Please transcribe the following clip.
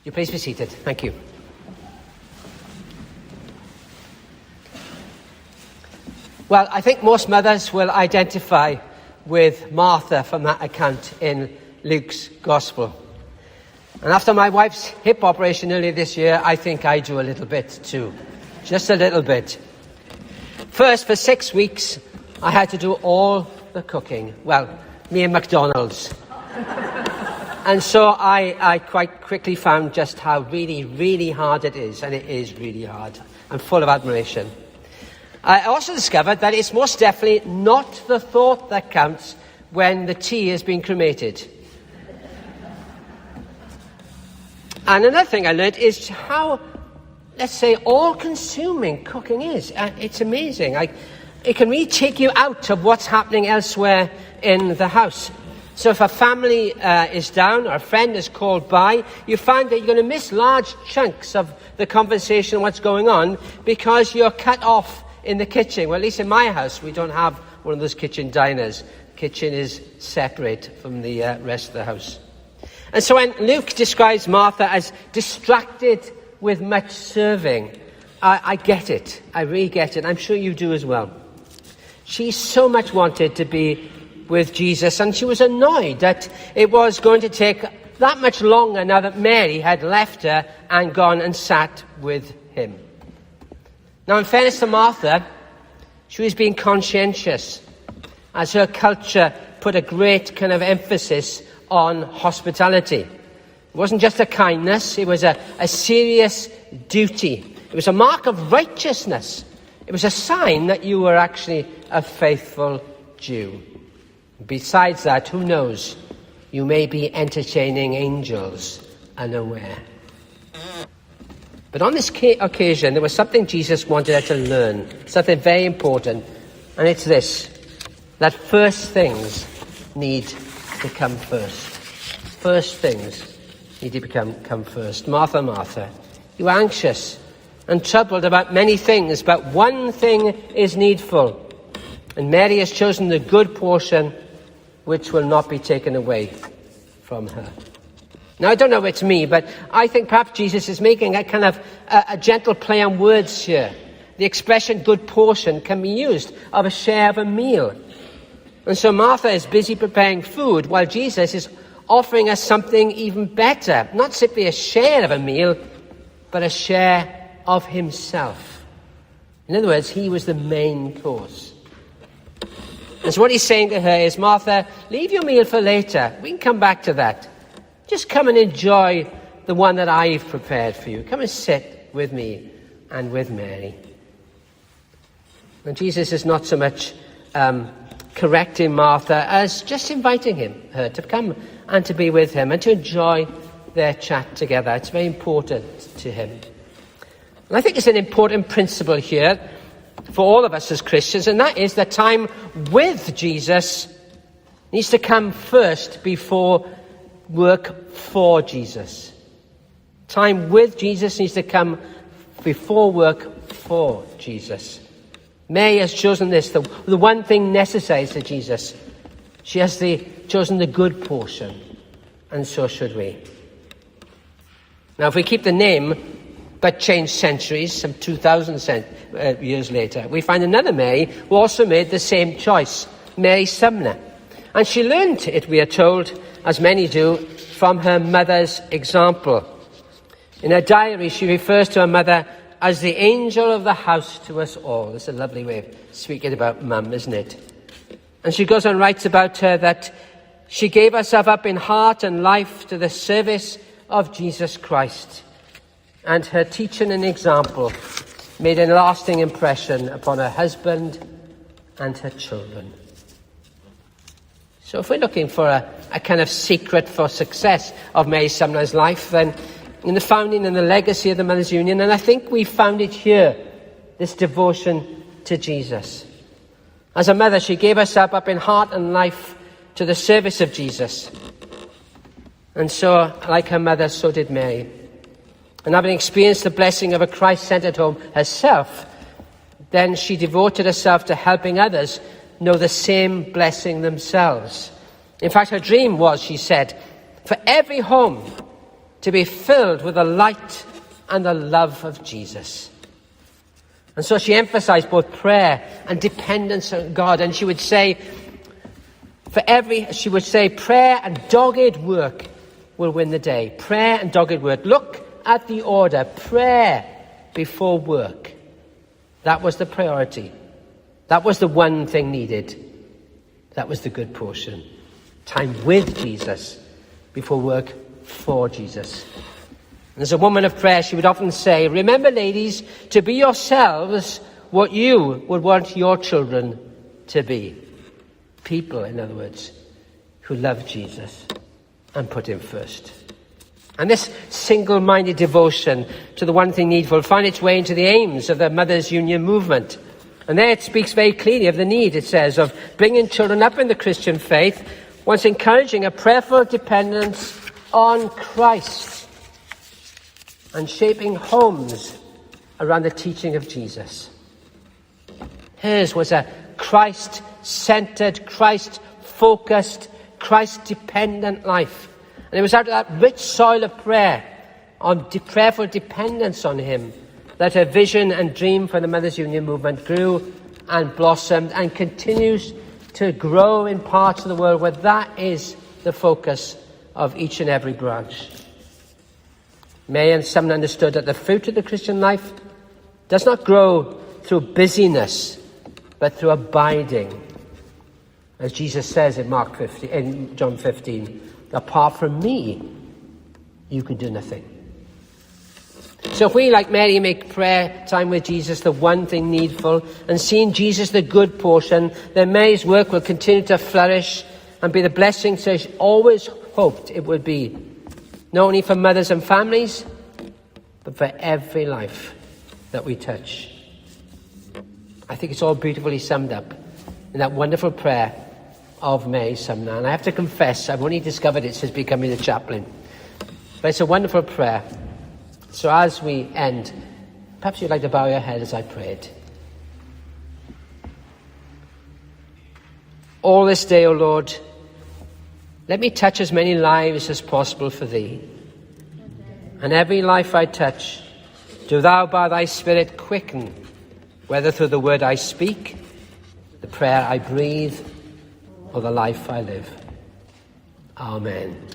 You please be seated. Thank you. Well, I think most mothers will identify with Martha from that account in Luke's Gospel. And after my wife's hip operation earlier this year, I think I do a little bit too. Just a little bit. First, for 6 weeks, I had to do all the cooking. Well, me and McDonald's. And so I quite quickly found just how really, really hard it is. And it is really hard. I'm full of admiration. I also discovered that it's most definitely not the thought that counts when the tea is being cremated. And another thing I learned is how, let's say, all-consuming cooking is. It's amazing. It can really take you out of what's happening elsewhere in the house. So if a family is down or a friend is called by, you find that you're going to miss large chunks of the conversation, what's going on, because you're cut off in the kitchen. Well, at least in my house, we don't have one of those kitchen diners. The kitchen is separate from the rest of the house. And so when Luke describes Martha as distracted with much serving, I get it. I really get it. I'm sure you do as well. She so much wanted to be with Jesus, and she was annoyed that it was going to take that much longer now that Mary had left her and gone and sat with him. Now, in fairness to Martha, she was being conscientious, as her culture put a great kind of emphasis on hospitality. It wasn't just a kindness, it was a serious duty. It was a mark of righteousness. It was a sign that you were actually a faithful Jew. Besides that, who knows? You may be entertaining angels unaware. But on this occasion, there was something Jesus wanted her to learn, something very important, and it's this, that first things need to come first. First things need to come first. Martha, Martha, you are anxious and troubled about many things, but one thing is needful. And Mary has chosen the good portion, which will not be taken away from her. Now, I don't know if it's me, but I think perhaps Jesus is making a kind of a gentle play on words here. The expression good portion can be used of a share of a meal. And so Martha is busy preparing food while Jesus is offering us something even better. Not simply a share of a meal, but a share of himself. In other words, he was the main course. And so what he's saying to her is, Martha, leave your meal for later. We can come back to that. Just come and enjoy the one that I've prepared for you. Come and sit with me and with Mary. And Jesus is not so much correcting Martha as just inviting her to come and to be with him and to enjoy their chat together. It's very important to him. And I think it's an important principle here for all of us as Christians, and that is that time with Jesus needs to come first before work for Jesus. Time with Jesus needs to come before work for Jesus. Mary has chosen this, the one thing necessary to Jesus. She has chosen the good portion, and so should we. Now, if we keep the name but change centuries, some 2,000 years later, we find another Mary who also made the same choice, Mary Sumner. And she learned it, we are told, as many do, from her mother's example. In her diary, she refers to her mother as the angel of the house to us all. It's a lovely way of speaking about mum, isn't it? And she goes on and writes about her that she gave herself up in heart and life to the service of Jesus Christ. And her teaching and example made a lasting impression upon her husband and her children. So if we're looking for a kind of secret for success of Mary Sumner's life, then in the founding and the legacy of the Mothers' Union, and I think we found it here, this devotion to Jesus. As a mother, she gave herself up in heart and life to the service of Jesus. And so, like her mother, so did Mary. And having experienced the blessing of a Christ-centered home herself, then she devoted herself to helping others know the same blessing themselves. In fact, her dream was, she said, for every home to be filled with the light and the love of Jesus. And so she emphasized both prayer and dependence on God. And she would say, prayer and dogged work will win the day. Prayer and dogged work. Look at the order. Prayer before work. That was the priority. That was the one thing needed. That was the good portion. Time with Jesus before work for Jesus. And as a woman of prayer, she would often say, remember, ladies, to be yourselves what you would want your children to be. People, in other words, who love Jesus and put him first. And this single-minded devotion to the one thing needful found its way into the aims of the Mothers' Union movement. And there it speaks very clearly of the need, it says, of bringing children up in the Christian faith, whilst encouraging a prayerful dependence on Christ and shaping homes around the teaching of Jesus. Hers was a Christ-centered, Christ-focused, Christ-dependent life. And it was out of that rich soil of prayer, on prayerful dependence on him, that her vision and dream for the Mothers' Union movement grew and blossomed and continues to grow in parts of the world where that is the focus of each and every branch. May and Sumner understood that the fruit of the Christian life does not grow through busyness, but through abiding. As Jesus says in John 15, apart from me, you can do nothing. So if we, like Mary, make prayer time with Jesus the one thing needful, and seeing Jesus the good portion, then Mary's work will continue to flourish and be the blessing she always hoped it would be, not only for mothers and families, but for every life that we touch. I think it's all beautifully summed up in that wonderful prayer of Mary Sumner. And I have to confess, I've only discovered it since becoming a chaplain. But it's a wonderful prayer. So as we end, perhaps you'd like to bow your head as I prayed. All this day, O Lord, let me touch as many lives as possible for thee. And every life I touch, do thou by thy Spirit quicken, whether through the word I speak, the prayer I breathe, or the life I live. Amen.